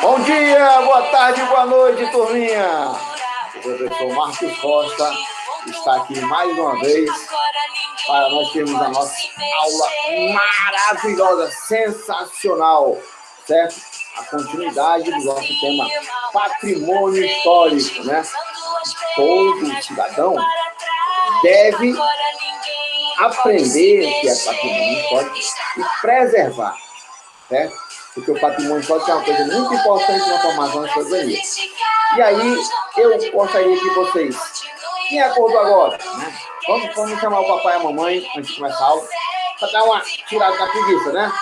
Bom dia, boa tarde, boa noite, turminha. O professor Marcos Costa está aqui mais uma vez para nós termos a nossa aula maravilhosa, sensacional, certo? A continuidade do nosso tema patrimônio histórico, né? Todo cidadão deve aprender o que é patrimônio histórico e preservar, certo? Porque o patrimônio histórico é uma coisa muito importante na formação da cidadania. E aí, eu gostaria que vocês... Quem acordou agora? Né? Vamos chamar o papai e a mamãe antes de começar a aula, para dar uma tirada da preguiça, né?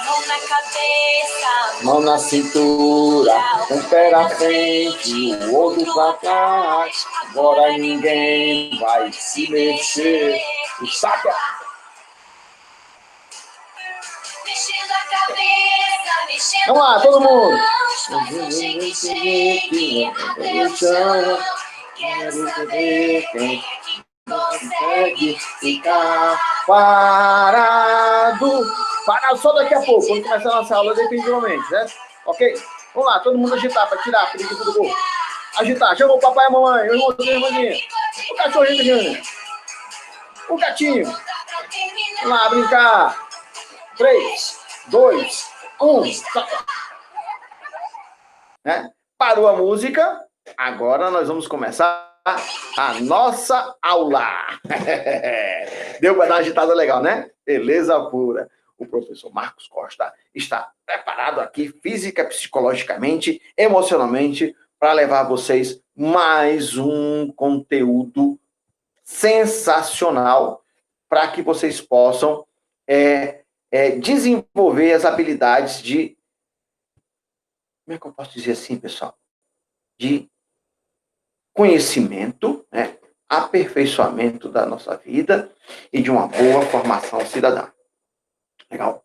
Mão na cabeça, mão na cintura, um pé na frente, o outro pra trás. Agora ninguém vai se mexer. O saco. Mexendo a cabeça, mexendo. Vamos lá, todo mundo. Quero saber quem consegue ficar parado. Parar só daqui a pouco, quando começar a nossa aula definitivamente, né? Ok? Vamos lá, todo mundo agitar para tirar a preguiça do corpo. Agitar, chama o papai e a mamãe, o irmãozinho, a irmãzinha. O cachorrinho, Júnior. O gatinho. Vamos lá, brincar. 3, 2, 1. Né? Parou a música, agora nós vamos começar a nossa aula. Deu para dar uma agitada legal, né? Beleza pura. O professor Marcos Costa está preparado aqui, física, psicologicamente, emocionalmente, para levar a vocês mais um conteúdo sensacional para que vocês possam desenvolver as habilidades de... Como é que eu posso dizer assim, pessoal? De conhecimento, né? Aperfeiçoamento da nossa vida e de uma boa formação cidadã. Legal?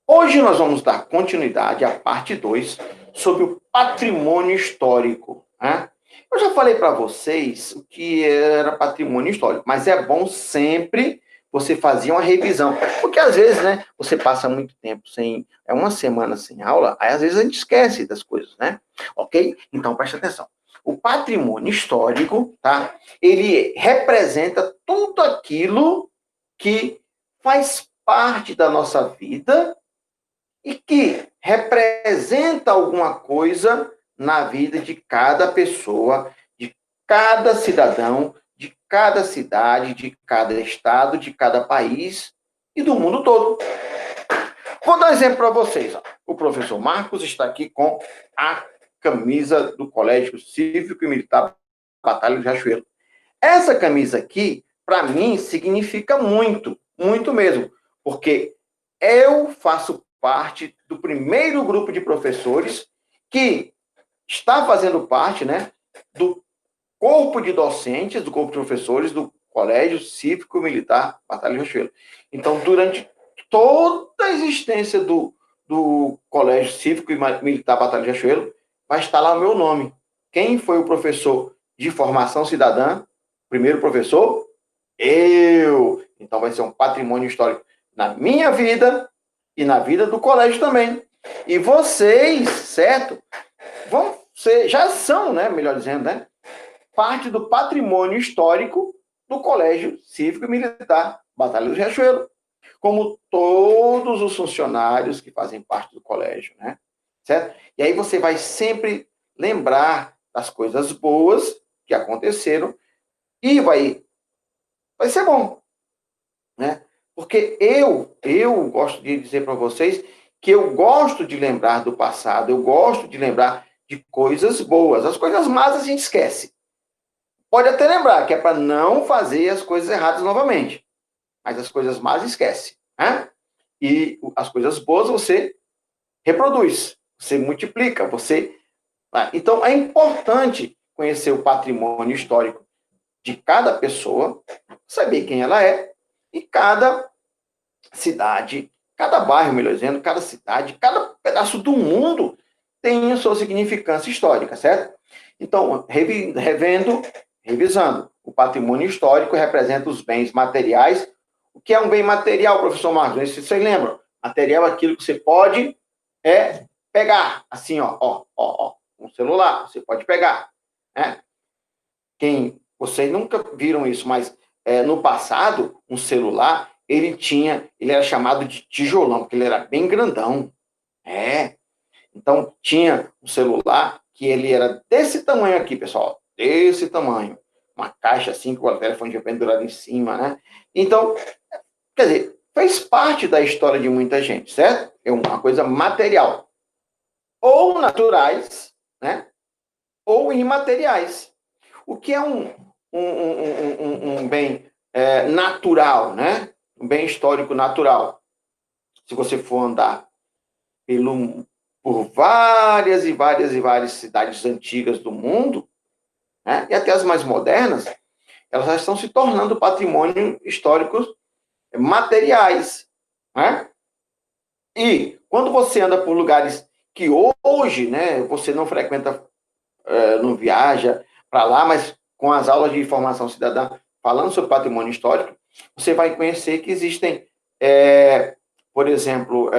Hoje nós vamos dar continuidade à parte 2 sobre o patrimônio histórico. Né? Eu já falei para vocês o que era patrimônio histórico, mas é bom sempre você fazer uma revisão, porque às vezes, né, você passa muito tempo sem, uma semana sem aula, aí às vezes a gente esquece das coisas, né? Ok? Então preste atenção. O patrimônio histórico, tá? Ele representa tudo aquilo que faz parte da nossa vida e que representa alguma coisa na vida de cada pessoa, de cada cidadão, de cada cidade, de cada estado, de cada país e do mundo todo. Vou dar um exemplo para vocês. O professor Marcos está aqui com a camisa do Colégio Cívico e Militar Batalha do Riachuelo. Essa camisa aqui, para mim, significa muito, muito mesmo, porque eu faço parte do primeiro grupo de professores que está fazendo parte, né, do corpo de docentes, do corpo de professores do Colégio Cívico Militar Batalha do Riachuelo. Então, durante toda a existência do Colégio Cívico e Militar Batalha do Riachuelo, vai estar lá o meu nome. Quem foi o professor de formação cidadã? Primeiro professor? Eu! Então, vai ser um patrimônio histórico na minha vida e na vida do colégio também. E vocês, certo? Já são, né, melhor dizendo, né, parte do patrimônio histórico do Colégio Cívico e Militar Batalha do Riachuelo, como todos os funcionários que fazem parte do colégio, né? Certo? E aí você vai sempre lembrar das coisas boas que aconteceram e vai ser bom, né? Porque eu gosto de dizer para vocês que eu gosto de lembrar do passado, eu gosto de lembrar de coisas boas. As coisas más a gente esquece. Pode até lembrar que é para não fazer as coisas erradas novamente. Mas as coisas más esquece. Né? E as coisas boas você reproduz, você multiplica, você... Então, é importante conhecer o patrimônio histórico de cada pessoa, saber quem ela é, e cada cidade, cada bairro, melhor dizendo, cada cidade, cada pedaço do mundo tem a sua significância histórica, certo? Então, revisando, o patrimônio histórico representa os bens materiais O que é um bem material, professor Marcos? Se vocês lembram, material é aquilo que você pode pegar, assim, ó, um celular, você pode pegar, né? Vocês nunca viram isso, mas no passado, um celular, ele era chamado de tijolão, porque ele era bem grandão. Então, tinha um celular que ele era desse tamanho aqui, pessoal, desse tamanho. Uma caixa assim, com o telefone já pendurado em cima, né? Então, quer dizer, fez parte da história de muita gente, certo? É uma coisa material. Ou naturais, né? Ou imateriais. O que é um bem natural, né? Um bem histórico natural. Se você for andar por várias e várias e várias cidades antigas do mundo, né? E até as mais modernas, elas já estão se tornando patrimônio históricos materiais, né? E quando você anda por lugares que hoje, né, você não frequenta, não viaja para lá, mas com as aulas de formação cidadã falando sobre patrimônio histórico, você vai conhecer que existem, por exemplo,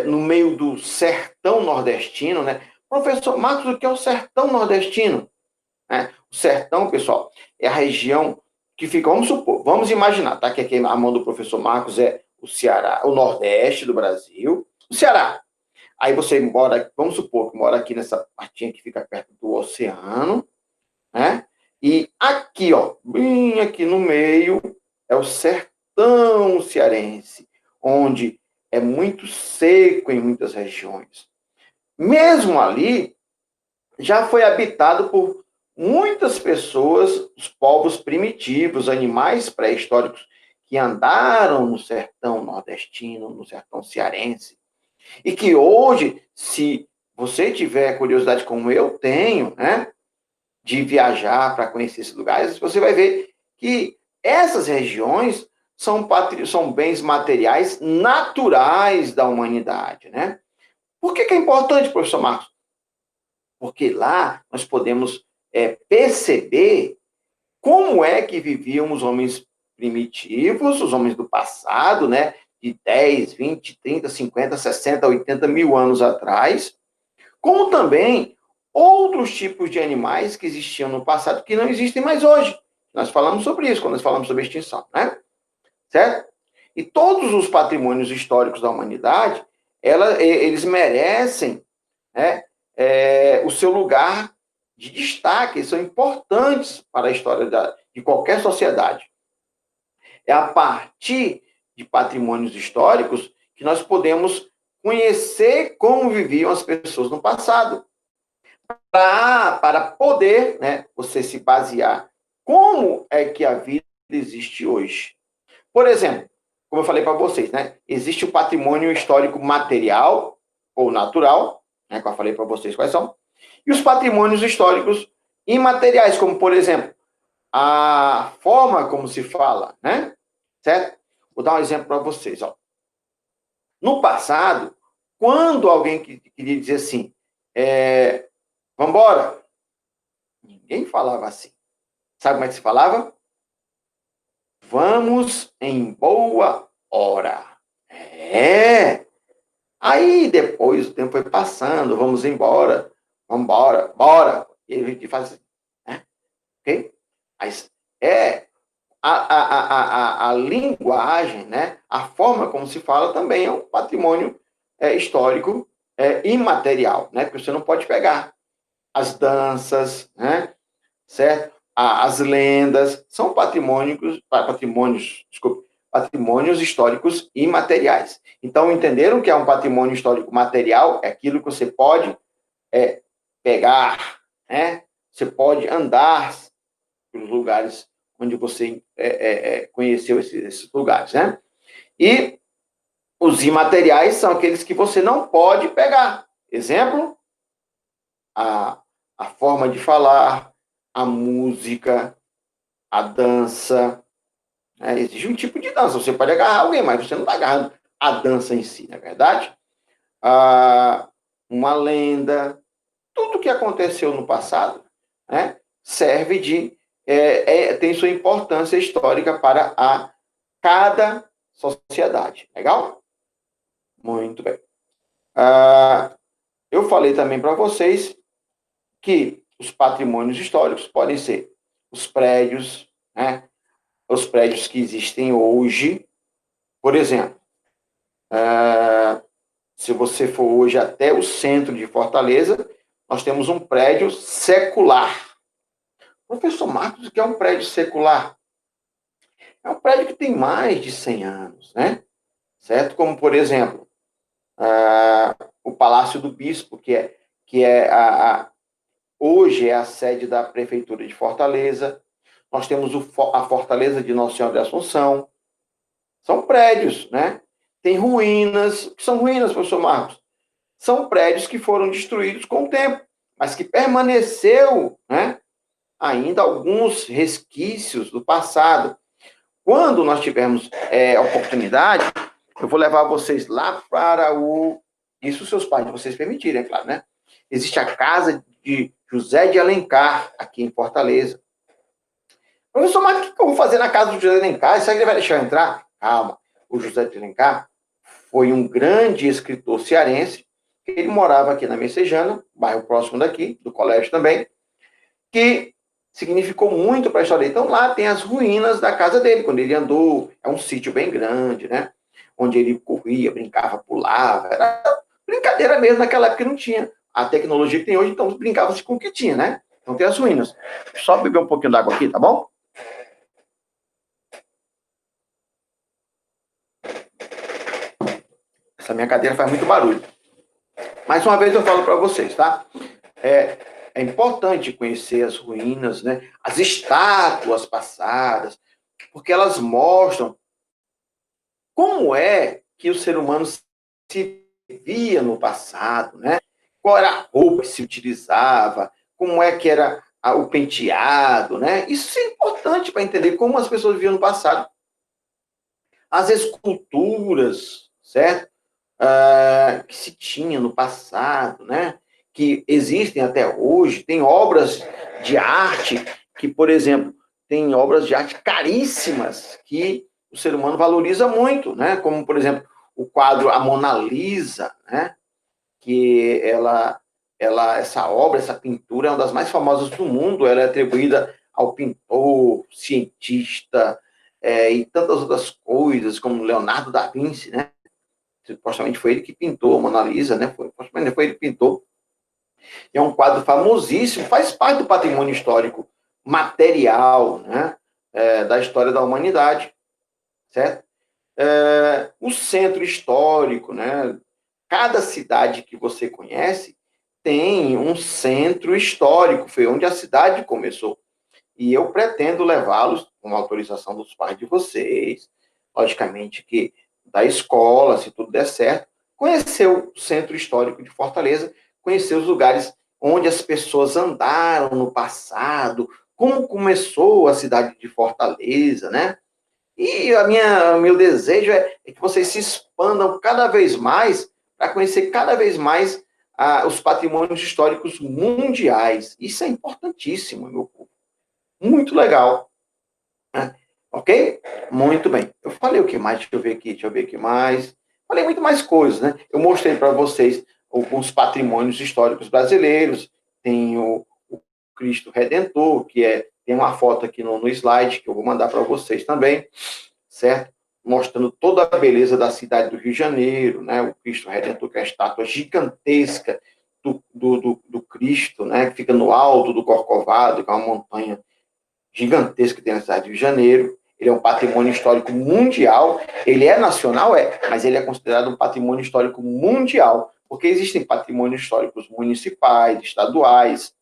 no meio do sertão nordestino, né? Professor Marcos, o que é o sertão nordestino? O sertão, pessoal, é a região que fica, vamos supor, vamos imaginar, tá? Que aqui a mão do professor Marcos é o Ceará, o Nordeste do Brasil, o Ceará. Aí você mora, vamos supor que mora aqui nessa partinha que fica perto do oceano, né? E aqui, ó, bem aqui no meio, é o sertão cearense, onde é muito seco em muitas regiões. Mesmo ali, já foi habitado por muitas pessoas, os povos primitivos, animais pré-históricos que andaram no sertão nordestino, no sertão cearense, e que hoje, se você tiver curiosidade como eu tenho, né, de viajar para conhecer esses lugares, você vai ver que essas regiões são bens materiais naturais da humanidade, né? Por que é importante, professor Marcos? Porque lá nós podemos perceber como é que viviam os homens primitivos, os homens do passado, né? De 10, 20, 30, 50, 60, 80 mil anos atrás, como também outros tipos de animais que existiam no passado que não existem mais hoje. Nós falamos sobre isso quando nós falamos sobre extinção, né? Certo? E todos os patrimônios históricos da humanidade, eles merecem, né, o seu lugar de destaque, são importantes para a história de qualquer sociedade. É a partir de patrimônios históricos que nós podemos conhecer como viviam as pessoas no passado, para poder, né, você se basear como é que a vida existe hoje. Por exemplo, como eu falei para vocês, né, existe o patrimônio histórico material ou natural, né, que eu falei para vocês quais são, e os patrimônios históricos imateriais, como, por exemplo, a forma como se fala, né? Certo? Vou dar um exemplo para vocês. Ó. No passado, quando alguém queria dizer assim, vamos embora, ninguém falava assim. Sabe como é que se falava? Vamos em boa hora. Aí depois o tempo foi passando, vamos embora, vamos embora, bora. E a gente faz assim, né? Ok? Mas a linguagem, né? A forma como se fala também é um patrimônio histórico imaterial, né? Porque você não pode pegar as danças, né? Certo? As lendas são patrimônios históricos imateriais. Então, entenderam que é um patrimônio histórico material? É aquilo que você pode pegar, né? Você pode andar pelos lugares onde você conheceu esses lugares, né? E os imateriais são aqueles que você não pode pegar. Exemplo, a forma de falar, a música, a dança. Existe um tipo de dança. Você pode agarrar alguém, mas você não está agarrando a dança em si, não é verdade? Uma lenda. Tudo que aconteceu no passado, né, serve de tem sua importância histórica para cada sociedade. Legal? Muito bem. Eu falei também para vocês que os patrimônios históricos podem ser os prédios, né? Os prédios que existem hoje. Por exemplo, se você for hoje até o centro de Fortaleza, nós temos um prédio secular. Professor Marcos, o que é um prédio secular? É um prédio que tem mais de 100 anos, né? Certo? Como, por exemplo, o Palácio do Bispo, hoje é a sede da Prefeitura de Fortaleza. Nós temos a Fortaleza de Nossa Senhora da Assunção. São prédios, né? Tem ruínas. O que são ruínas, professor Marcos? São prédios que foram destruídos com o tempo, mas que permaneceu, né, ainda alguns resquícios do passado. Quando nós tivermos a oportunidade, eu vou levar vocês lá para isso seus pais, se vocês permitirem, é claro, né? Existe a casa de José de Alencar, aqui em Fortaleza. Professor, mas o que eu vou fazer na casa do José de Alencar? Será que ele vai deixar eu entrar? Calma. O José de Alencar foi um grande escritor cearense. Ele morava aqui na Messejana, bairro próximo daqui, do colégio também, que significou muito para a história. Então, lá tem as ruínas da casa dele, quando ele andou. É um sítio bem grande, né? Onde ele corria, brincava, pulava. Era brincadeira mesmo, naquela época não tinha a tecnologia que tem hoje, então brincava-se com o que tinha, né? Então tem as ruínas. Só beber um pouquinho d'água aqui, tá bom? Essa minha cadeira faz muito barulho. Mais uma vez eu falo para vocês, tá? É importante conhecer as ruínas, né? As estátuas passadas, porque elas mostram como é que o ser humano se via no passado, né? Qual era a roupa que se utilizava, como é que era o penteado, né? Isso é importante para entender como as pessoas viviam no passado. As esculturas, certo? Que se tinha no passado, né? Que existem até hoje, tem obras de arte que, por exemplo, tem obras de arte caríssimas que o ser humano valoriza muito, né? Como, por exemplo, o quadro A Mona Lisa, né? Que essa obra, essa pintura é uma das mais famosas do mundo, ela é atribuída ao pintor, cientista, e tantas outras coisas, como Leonardo da Vinci, né? Supostamente foi ele que pintou a Mona Lisa, né? Supostamente foi ele que pintou. É um quadro famosíssimo, faz parte do patrimônio histórico material, né? Da história da humanidade, certo? O centro histórico, né? Cada cidade que você conhece tem um centro histórico, foi onde a cidade começou. E eu pretendo levá-los, com a autorização dos pais de vocês, logicamente que da escola, se tudo der certo, conhecer o centro histórico de Fortaleza, conhecer os lugares onde as pessoas andaram no passado, como começou a cidade de Fortaleza, né? E meu desejo é que vocês se expandam cada vez mais para conhecer cada vez mais os patrimônios históricos mundiais. Isso é importantíssimo, meu povo. Muito legal. Né? Ok? Muito bem. Eu falei o que mais? Deixa eu ver aqui mais. Falei muito mais coisas, né? Eu mostrei para vocês alguns patrimônios históricos brasileiros. Tem o Cristo Redentor, tem uma foto aqui no slide que eu vou mandar para vocês também, certo? Mostrando toda a beleza da cidade do Rio de Janeiro, né? O Cristo Redentor, que é a estátua gigantesca do Cristo, né? Que fica no alto do Corcovado, que é uma montanha gigantesca que tem na cidade do Rio de Janeiro. Ele é um patrimônio histórico mundial. Ele é nacional, mas ele é considerado um patrimônio histórico mundial, porque existem patrimônios históricos municipais, estaduais,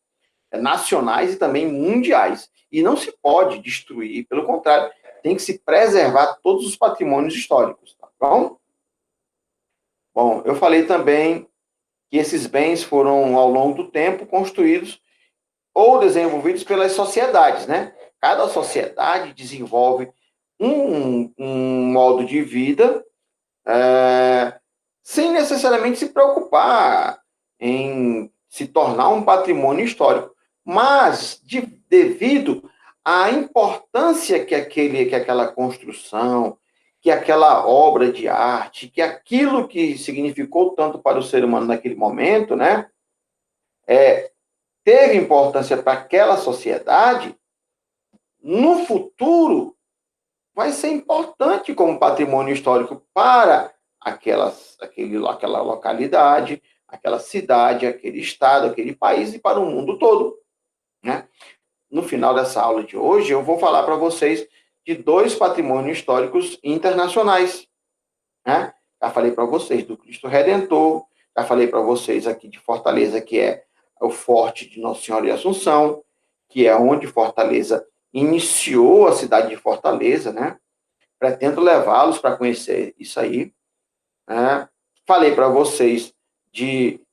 nacionais e também mundiais. E não se pode destruir, pelo contrário, tem que se preservar todos os patrimônios históricos, tá bom? Bom, eu falei também que esses bens foram, ao longo do tempo, construídos ou desenvolvidos pelas sociedades, né? Cada sociedade desenvolve um modo de vida sem necessariamente se preocupar em se tornar um patrimônio histórico, mas devido a importância que aquela construção, que aquela obra de arte, que aquilo que significou tanto para o ser humano naquele momento, né, teve importância para aquela sociedade, no futuro vai ser importante como patrimônio histórico para aquela localidade, aquela cidade, aquele estado, aquele país e para o mundo todo, né? No final dessa aula de hoje, eu vou falar para vocês de 2 patrimônios históricos internacionais, né? Já falei para vocês do Cristo Redentor, já falei para vocês aqui de Fortaleza, que é o Forte de Nossa Senhora de Assunção, que é onde Fortaleza iniciou a cidade de Fortaleza, né? Pretendo levá-los para conhecer isso aí, né? Falei para vocês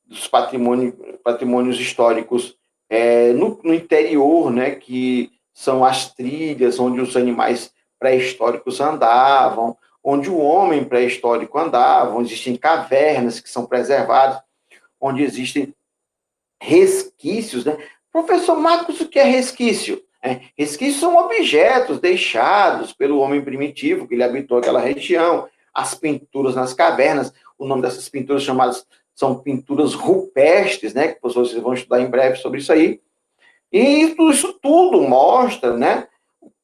dos patrimônios históricos no interior, né, que são as trilhas onde os animais pré-históricos andavam, onde o homem pré-histórico andava, onde existem cavernas que são preservadas, onde existem resquícios, né? Professor Marcos, o que é resquício? Resquícios são objetos deixados pelo homem primitivo, que ele habitou aquela região, as pinturas nas cavernas, o nome dessas pinturas chamadas são pinturas rupestres, né? Que vocês vão estudar em breve sobre isso aí. E isso tudo mostra, né?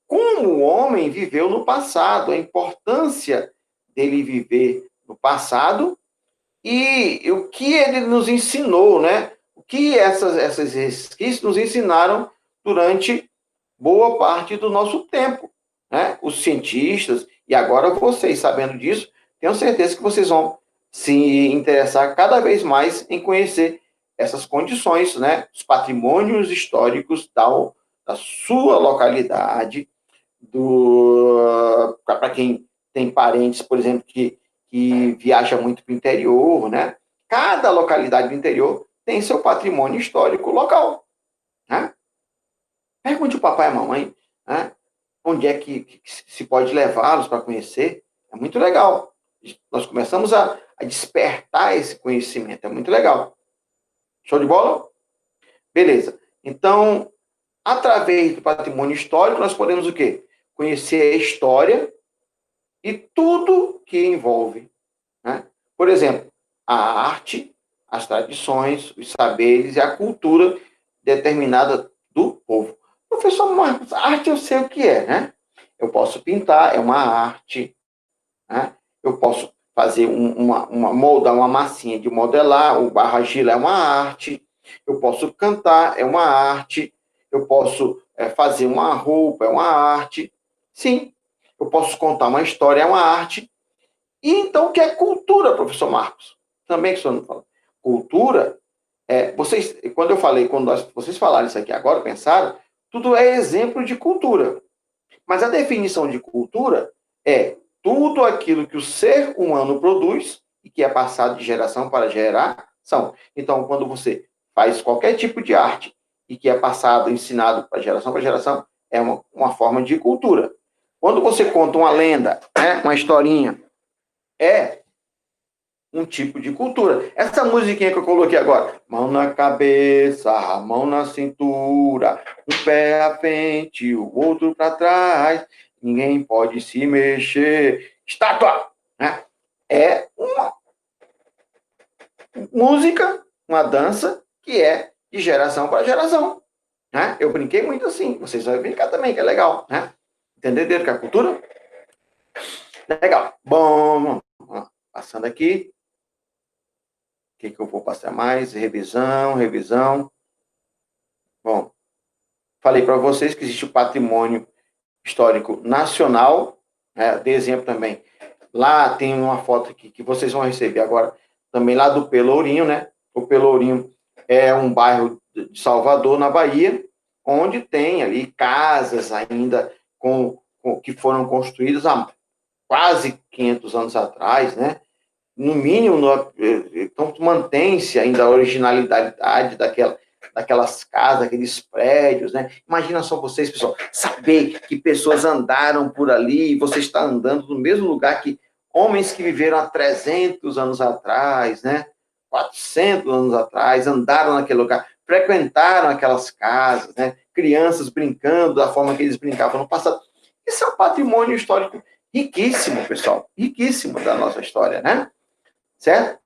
Como o homem viveu no passado, a importância dele viver no passado e o que ele nos ensinou, né? O que essas resquícios nos ensinaram durante boa parte do nosso tempo, né? Os cientistas, e agora vocês, sabendo disso, tenho certeza que vocês vão se interessar cada vez mais em conhecer essas condições, né? Os patrimônios históricos da sua localidade, para quem tem parentes, por exemplo, que viaja muito para o interior, né? Cada localidade do interior tem seu patrimônio histórico local, né? Pergunte o papai e a mamãe, né? Onde é que se pode levá-los para conhecer. É muito legal. Nós começamos a despertar esse conhecimento. É muito legal. Show de bola? Beleza. Então, através do patrimônio histórico, nós podemos o quê? Conhecer a história e tudo que envolve, né? Por exemplo, a arte, as tradições, os saberes e a cultura determinada do povo. Professor Marcos, arte eu sei o que é, né? Eu posso pintar, é uma arte, né? Eu posso fazer moldar uma massinha de modelar, o barro argila é uma arte. Eu posso cantar, é uma arte. Eu posso fazer uma roupa, é uma arte. Sim, eu posso contar uma história, é uma arte. E então, o que é cultura, professor Marcos? Também que o senhor não fala. Cultura, quando eu falei, vocês falaram isso aqui agora, pensaram, tudo é exemplo de cultura. Mas a definição de cultura é tudo aquilo que o ser humano produz e que é passado de geração para geração. Então, quando você faz qualquer tipo de arte e que é passado, ensinado para geração, é uma forma de cultura. Quando você conta uma lenda, né, uma historinha, é um tipo de cultura. Essa musiquinha que eu coloquei agora, mão na cabeça, mão na cintura, um pé à frente, o outro para trás, ninguém pode se mexer, estátua, né? É uma música, uma dança que é de geração para geração, né? Eu brinquei muito assim, vocês vão brincar também, que é legal, né? Entenderam que é a cultura? Legal. Bom, passando aqui. O que eu vou passar mais? Revisão. Bom, falei para vocês que existe o patrimônio histórico nacional, né? De exemplo também. Lá tem uma foto aqui que vocês vão receber agora, também lá do Pelourinho, né? O Pelourinho é um bairro de Salvador, na Bahia, onde tem ali casas ainda que foram construídas há quase 500 anos atrás, né? No mínimo, então mantém-se ainda a originalidade daquelas casas, daqueles prédios, né? Imagina só vocês, pessoal, saber que pessoas andaram por ali e você está andando no mesmo lugar que homens que viveram há 300 anos atrás, né? 400 anos atrás, andaram naquele lugar, frequentaram aquelas casas, né? crianças brincando da forma que eles brincavam no passado. Isso é um patrimônio histórico riquíssimo, pessoal. Riquíssimo da nossa história, né? Certo?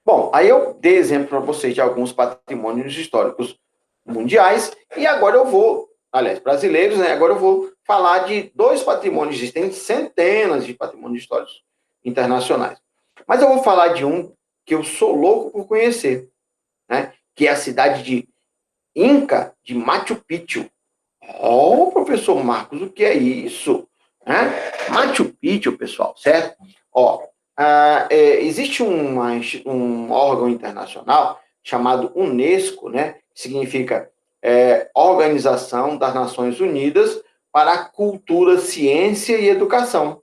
Bom, aí eu dei exemplo para vocês de alguns patrimônios históricos mundiais, e agora eu vou, aliás, brasileiros, né? Agora eu vou falar de dois patrimônios, existem centenas de patrimônios históricos internacionais. Mas eu vou falar de um que eu sou louco por conhecer, né? Que é a cidade de Inca de Machu Picchu. Oh, professor Marcos, o que é isso? Né? Machu Picchu, pessoal, certo? Ó, existe um órgão internacional chamado Unesco, né? Que significa Organização das Nações Unidas para a Cultura, Ciência e Educação.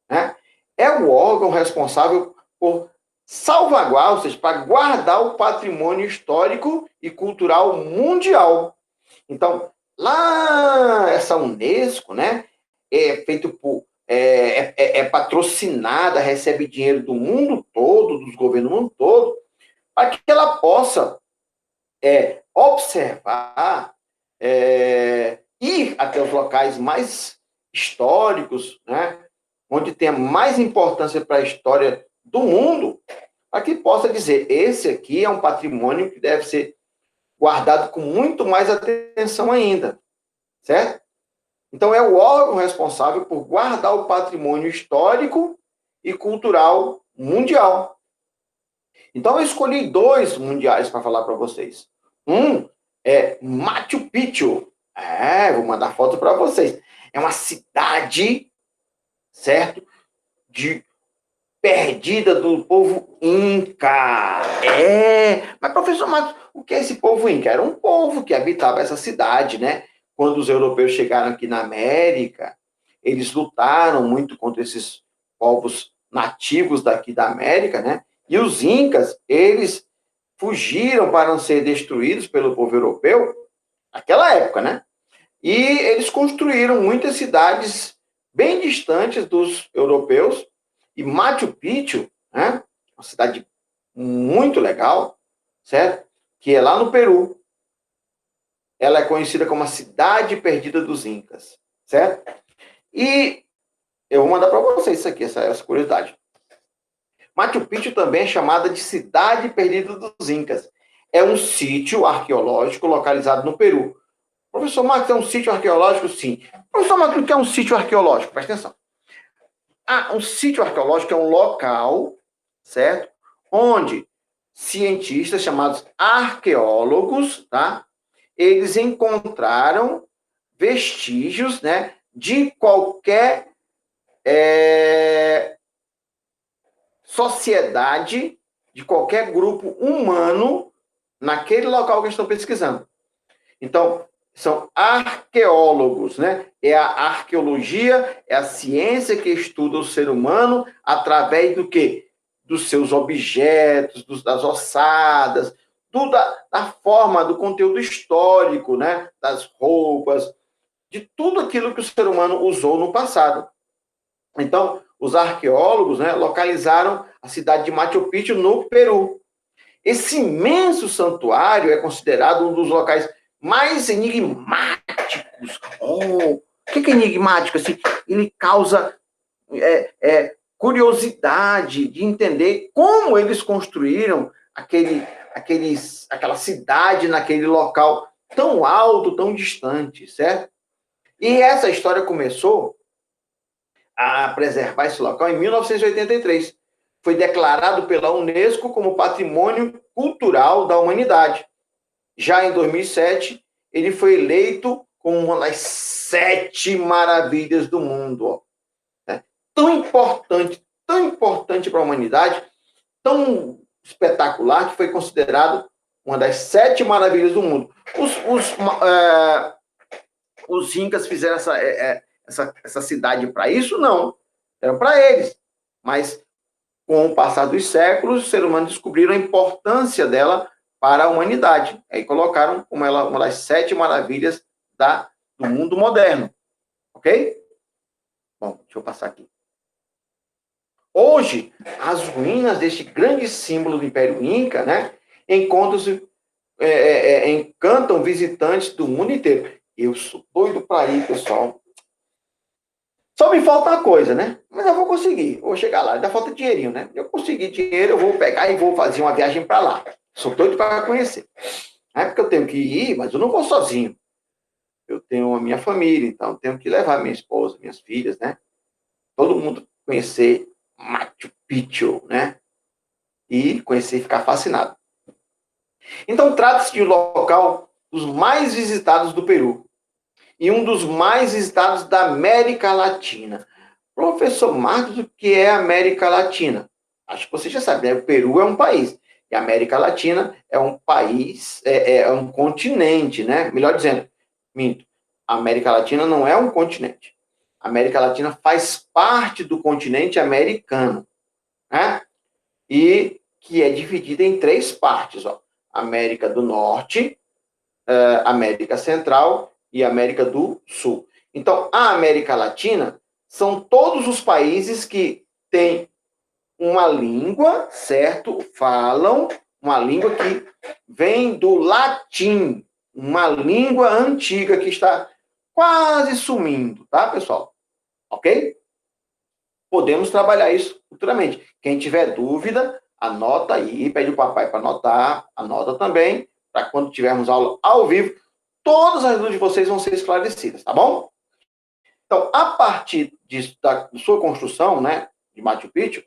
Né? É o órgão responsável por salvaguardar, ou seja, para guardar o patrimônio histórico e cultural mundial. Então, lá, essa Unesco, né, é feito por, patrocinada, recebe dinheiro do mundo todo, dos governos do mundo todo, para que ela possa observar, ir até os locais mais históricos, né, onde tenha mais importância para a história do mundo, para que possa dizer, esse aqui é um patrimônio que deve ser guardado com muito mais atenção ainda, certo? Então, é o órgão responsável por guardar o patrimônio histórico e cultural mundial. Então, eu escolhi dois mundiais para falar para vocês. Um é Machu Picchu. Vou mandar foto para vocês. É uma cidade, certo? Perdida do povo Inca. Mas professor Marcos, o que é esse povo Inca? Era um povo que habitava essa cidade, né? Quando os europeus chegaram aqui na América, eles lutaram muito contra esses povos nativos daqui da América, né? E os Incas, eles fugiram para não ser destruídos pelo povo europeu, naquela época, né? E eles construíram muitas cidades bem distantes dos europeus, e Machu Picchu, né, uma cidade muito legal, certo? Que é lá no Peru. Ela é conhecida como a cidade perdida dos Incas, certo? E eu vou mandar para vocês isso aqui, essa curiosidade. Machu Picchu também é chamada de cidade perdida dos Incas. É um sítio arqueológico localizado no Peru. Professor Marcos, é um sítio arqueológico? Sim. Professor Marcos, o que é um sítio arqueológico? Presta atenção. Um sítio arqueológico é um local, certo? Onde cientistas chamados arqueólogos, tá? Eles encontraram vestígios, né, de qualquer sociedade, de qualquer grupo humano naquele local que estão pesquisando. Então, são arqueólogos, né? É a arqueologia, é a ciência que estuda o ser humano através do quê? Dos seus objetos, das ossadas, da forma, do conteúdo histórico, né? Das roupas, de tudo aquilo que o ser humano usou no passado. Então, os arqueólogos, né, localizaram a cidade de Machu Picchu no Peru. Esse imenso santuário é considerado um dos locais mais enigmáticos. O que é enigmático? Assim, ele causa curiosidade de entender como eles construíram aquela cidade naquele local tão alto, tão distante, certo? E essa história começou a preservar esse local em 1983. Foi declarado pela Unesco como Patrimônio Cultural da Humanidade. Já em 2007, ele foi eleito como uma das 7 maravilhas do mundo. Tão importante para a humanidade, tão espetacular, que foi considerado uma das 7 maravilhas do mundo. Os Incas fizeram essa cidade para isso? Não. Era para eles. Mas, com o passar dos séculos, os seres humanos descobriram a importância dela para a humanidade. Aí colocaram como ela uma das 7 maravilhas do mundo moderno. Ok? Bom, deixa eu passar aqui. Hoje, as ruínas deste grande símbolo do Império Inca, né, encontram-se encantam visitantes do mundo inteiro. Eu sou doido para ir, pessoal. Só me falta uma coisa, né? Mas eu vou conseguir, vou chegar lá. Ainda falta dinheirinho, né? Eu conseguir dinheiro, eu vou pegar e vou fazer uma viagem para lá. Sou doido para conhecer. Não é porque eu tenho que ir, mas eu não vou sozinho. Eu tenho a minha família, então eu tenho que levar minha esposa, minhas filhas, né? Todo mundo conhecer Machu Picchu, né? E conhecer e ficar fascinado. Então, trata-se de um local dos mais visitados do Peru e um dos mais visitados da América Latina. Professor Marcos, o que é América Latina? Acho que você já sabe, né? O Peru é um país e a América Latina é um país, é um continente, né? Melhor dizendo, minto, a América Latina não é um continente. A América Latina faz parte do continente americano, né? E que é dividida em três partes, ó. América do Norte, América Central e América do Sul. Então, a América Latina são todos os países que têm uma língua, certo? Falam uma língua que vem do latim, uma língua antiga que está quase sumindo, tá, pessoal? Ok? Podemos trabalhar isso futuramente. Quem tiver dúvida, anota aí, pede o papai para anotar, anota também, para quando tivermos aula ao vivo, todas as dúvidas de vocês vão ser esclarecidas, tá bom? Então, a partir da sua construção, né, de Machu Picchu,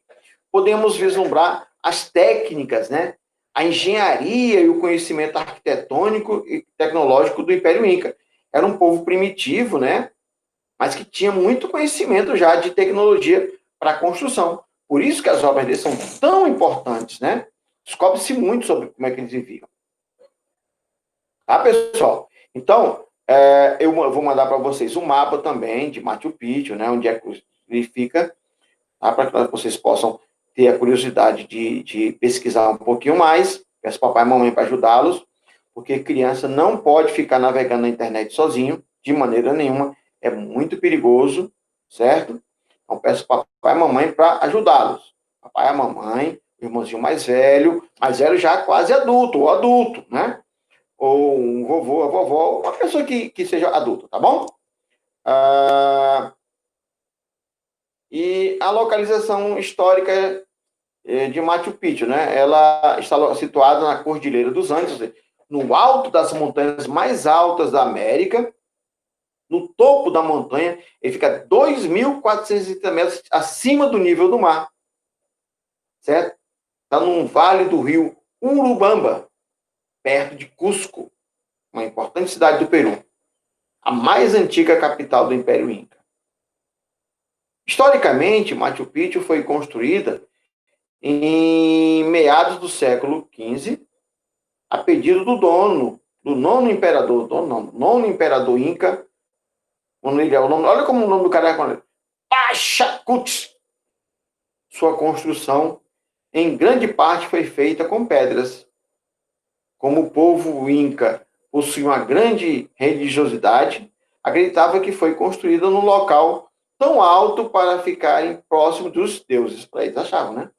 podemos vislumbrar as técnicas, né, a engenharia e o conhecimento arquitetônico e tecnológico do Império Inca. Era um povo primitivo, né, mas que tinha muito conhecimento já de tecnologia para a construção. Por isso que as obras deles são tão importantes, né? Descobre-se muito sobre como é que eles viviam. Tá, pessoal? Então, eu vou mandar para vocês um mapa também de Machu Picchu, né? Onde é que ele fica, tá? Para que vocês possam ter a curiosidade de pesquisar um pouquinho mais. Peço papai e mamãe para ajudá-los, porque criança não pode ficar navegando na internet sozinho, de maneira nenhuma. É muito perigoso, certo? Então, peço papai e mamãe para ajudá-los. Papai e a mamãe, irmãozinho mais velho já quase adulto, ou adulto, né? Ou um vovô, a vovó, uma pessoa que seja adulta, tá bom? E a localização histórica de Machu Picchu, né? Ela está situada na Cordilheira dos Andes, no alto das montanhas mais altas da América. No topo da montanha, ele fica 2.430 metros acima do nível do mar, certo? Está num vale do rio Urubamba, perto de Cusco, uma importante cidade do Peru, a mais antiga capital do Império Inca. Historicamente, Machu Picchu foi construída em meados do século XV, a pedido do nono imperador, nono imperador Inca, olha como o nome do cara é, Pachacuti. Sua construção, em grande parte, foi feita com pedras. Como o povo Inca possuía uma grande religiosidade, acreditava que foi construída num local tão alto para ficarem próximos dos deuses. Eles achavam, né?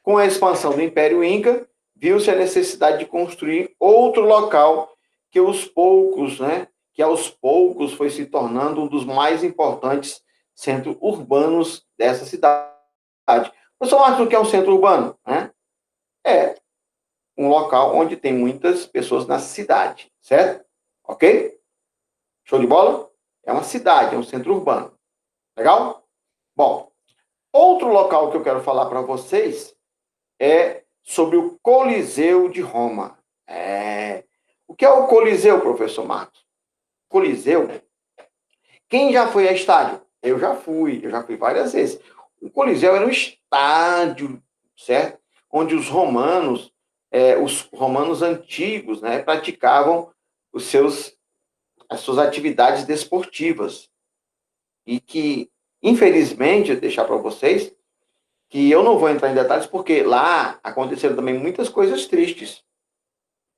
Com a expansão do Império Inca, viu-se a necessidade de construir outro local que aos poucos foi se tornando um dos mais importantes centros urbanos dessa cidade. Você acha que é um centro urbano, né? É um local onde tem muitas pessoas na cidade, certo? Ok? Show de bola? É uma cidade, é um centro urbano. Legal? Bom, outro local que eu quero falar para vocês é sobre o Coliseu de Roma. O que é o Coliseu, professor Marcos? Coliseu, quem já foi a estádio? Eu já fui várias vezes. O Coliseu era um estádio, certo? Onde os romanos antigos, né, praticavam as suas atividades desportivas. E que, infelizmente, eu deixar para vocês, que eu não vou entrar em detalhes, porque lá aconteceram também muitas coisas tristes.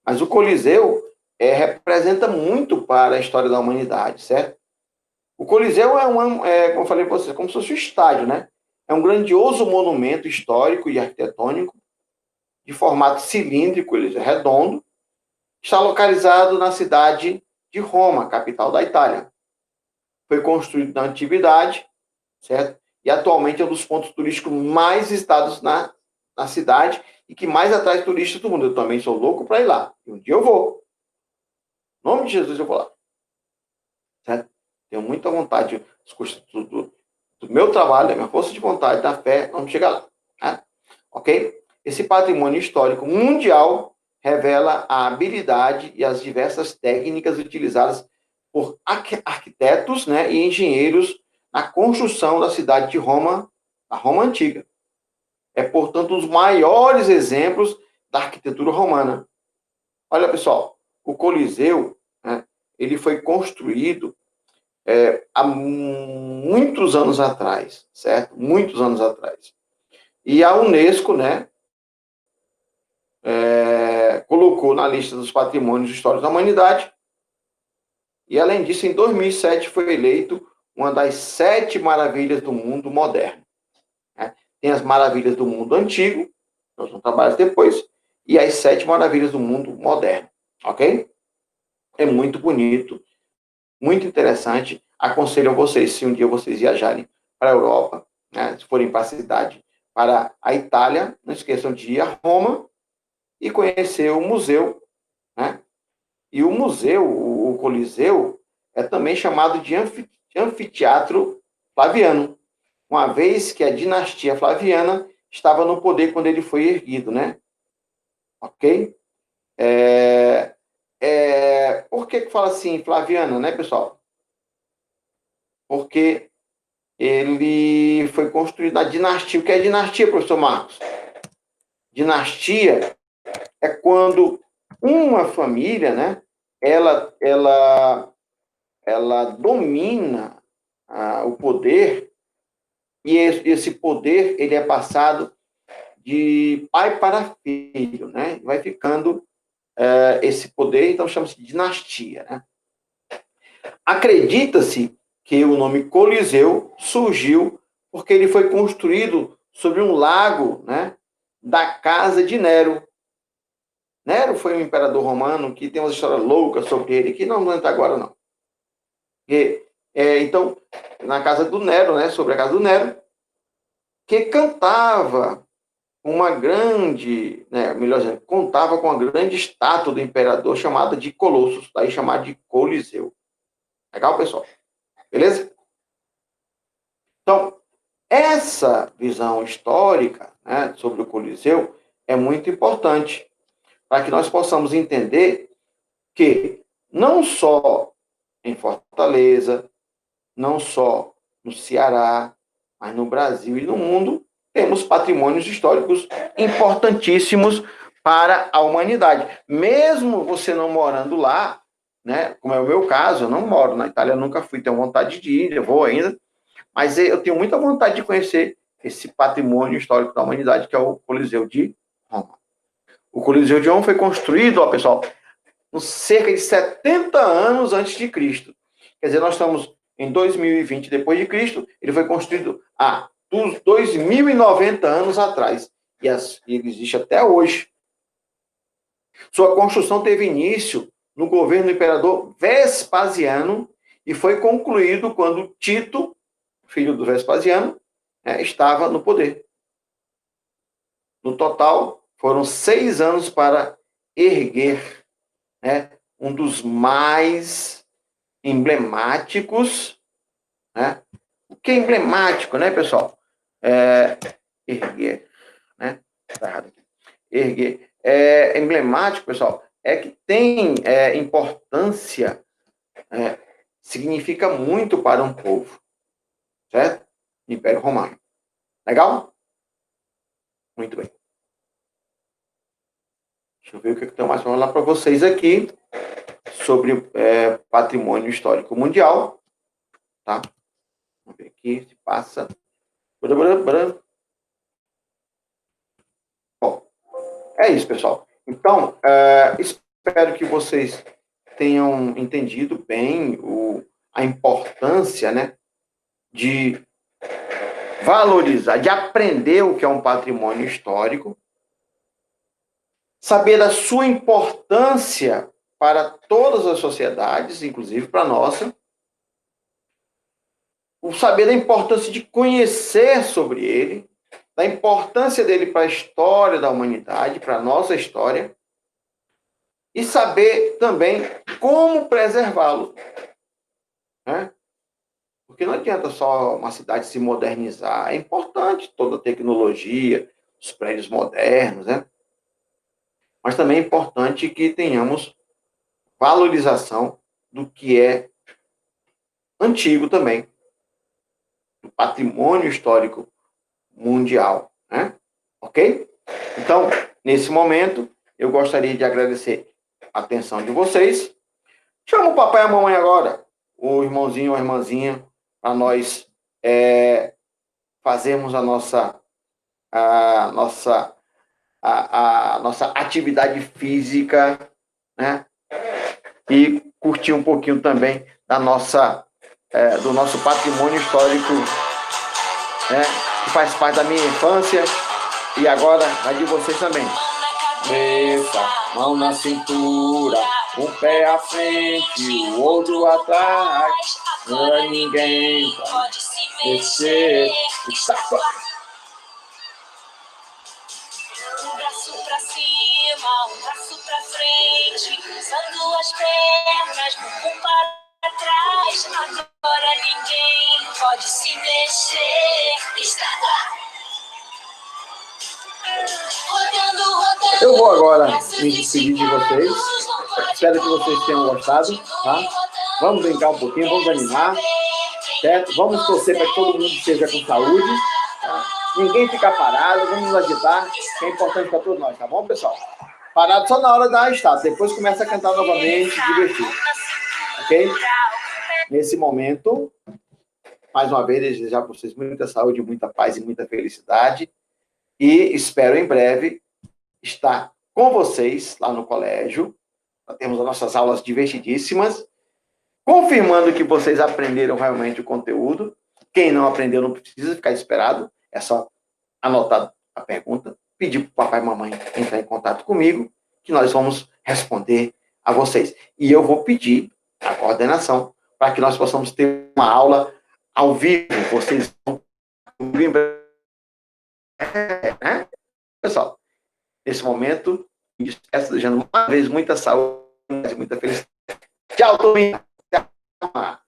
Mas o Coliseu representa muito para a história da humanidade, certo? O Coliseu como eu falei para vocês, como se fosse um estádio, né? É um grandioso monumento histórico e arquitetônico, de formato cilíndrico, ele é redondo, está localizado na cidade de Roma, capital da Itália. Foi construído na antiguidade, certo? E atualmente é um dos pontos turísticos mais visitados na cidade e que mais atrai turistas do mundo. Eu também sou louco para ir lá. E um dia eu vou. Em nome de Jesus eu vou lá. Certo? Tenho muita vontade do meu trabalho, da minha força de vontade, da fé, vamos chegar lá. Né? Ok? Esse patrimônio histórico mundial revela a habilidade e as diversas técnicas utilizadas por arquitetos, né, e engenheiros na construção da cidade de Roma, a Roma antiga. É, portanto, um dos maiores exemplos da arquitetura romana. Olha, pessoal, o Coliseu, né, ele foi construído há muitos anos atrás, certo? Muitos anos atrás. E a Unesco, né, colocou na lista dos patrimônios históricos da humanidade. E, além disso, em 2007 foi eleito uma das 7 maravilhas do mundo moderno. Né? Tem as maravilhas do mundo antigo, nós vamos trabalhar depois, e as 7 maravilhas do mundo moderno. Ok? É muito bonito, muito interessante. Aconselho a vocês, se um dia vocês viajarem para a Europa, né, se forem para a cidade, para a Itália, não esqueçam de ir a Roma e conhecer o museu, né? E o museu, o Coliseu, é também chamado de anfiteatro Flaviano, uma vez que a dinastia Flaviana estava no poder quando ele foi erguido, né? Ok? Por que fala assim, Flaviana, né, pessoal? Porque ele foi construído na dinastia. O que é dinastia, professor Marcos? Dinastia é quando uma família, né, ela domina o poder, e esse poder ele é passado de pai para filho, né? Vai ficando esse poder, então chama-se de dinastia, né? Acredita-se que o nome Coliseu surgiu porque ele foi construído sobre um lago, né, da casa de Nero. Nero foi um imperador romano que tem uma história louca sobre ele, que não vou entrar agora, não. Então, na casa do Nero, né, sobre a casa do Nero, que cantava uma grande, né, melhor dizendo, contava com uma grande estátua do imperador chamada de Colossus, daí chamada de Coliseu. Legal, pessoal? Beleza? Então, essa visão histórica, né, sobre o Coliseu é muito importante para que nós possamos entender que não só em Fortaleza, não só no Ceará, mas no Brasil e no mundo, temos patrimônios históricos importantíssimos para a humanidade. Mesmo você não morando lá, né, como é o meu caso, eu não moro na Itália, nunca fui, tenho vontade de ir, eu vou ainda, mas eu tenho muita vontade de conhecer esse patrimônio histórico da humanidade, que é o Coliseu de Roma. O Coliseu de Roma foi construído, ó, pessoal, cerca de 70 anos antes de Cristo. Quer dizer, nós estamos em 2020 depois de Cristo, ele foi construído há 2090 anos atrás. E ele existe até hoje. Sua construção teve início no governo do imperador Vespasiano e foi concluído quando Tito, filho do Vespasiano, estava no poder. No total, foram 6 anos para erguer, né, um dos mais emblemáticos, né? O que é emblemático, né, pessoal? Erguer, né? Tá errado aqui. Erguer. Emblemático, pessoal, é que tem importância, significa muito para um povo, certo? Império Romano. Legal? Muito bem. Deixa eu ver o que eu tenho mais para falar para vocês aqui sobre patrimônio histórico mundial, tá? Vamos ver aqui se passa. Bom, é isso, pessoal. Então, espero que vocês tenham entendido bem a importância, né, de valorizar, de aprender o que é um patrimônio histórico, saber a sua importância para todas as sociedades, inclusive para a nossa, o saber da importância de conhecer sobre ele, da importância dele para a história da humanidade, para a nossa história, e saber também como preservá-lo, né? Porque não adianta só uma cidade se modernizar, é importante toda a tecnologia, os prédios modernos, né? Mas também é importante que tenhamos valorização do que é antigo também, do patrimônio histórico mundial, né? Ok? Então, nesse momento, eu gostaria de agradecer a atenção de vocês. Chama o papai e a mamãe agora, o irmãozinho ou a irmãzinha, para nós fazermos a nossa atividade física, né? E curtir um pouquinho também do nosso patrimônio histórico, né? Que faz parte da minha infância e agora vai de vocês também. Cabeça, mão na cintura, um pé à frente, o outro atrás, para ninguém pode se mexer. Um braço pra cima, um braço pra frente, usando as pernas, bumbum para trás. Agora ninguém pode se mexer. Está lá. Eu vou agora me despedir de vocês. Espero que vocês tenham gostado, tá? Vamos brincar um pouquinho, vamos animar, certo? Vamos torcer para que todo mundo esteja com saúde, tá? Ninguém ficar parado, vamos nos agitar, que é importante para todos nós, tá bom, pessoal? Parado só na hora da estátua, depois começa a cantar novamente, divertir, ok? Nesse momento, mais uma vez, desejar para vocês muita saúde, muita paz e muita felicidade. E espero em breve estar com vocês lá no colégio. Nós temos as nossas aulas divertidíssimas, confirmando que vocês aprenderam realmente o conteúdo. Quem não aprendeu não precisa ficar esperado, é só anotar a pergunta, pedir para o papai e mamãe entrar em contato comigo, que nós vamos responder a vocês. E eu vou pedir a coordenação para que nós possamos ter uma aula ao vivo. Vocês vão em breve, né? Pessoal, nesse momento, me despeço, desejando uma vez muita saúde e muita felicidade. Tchau, turminha. Até mais.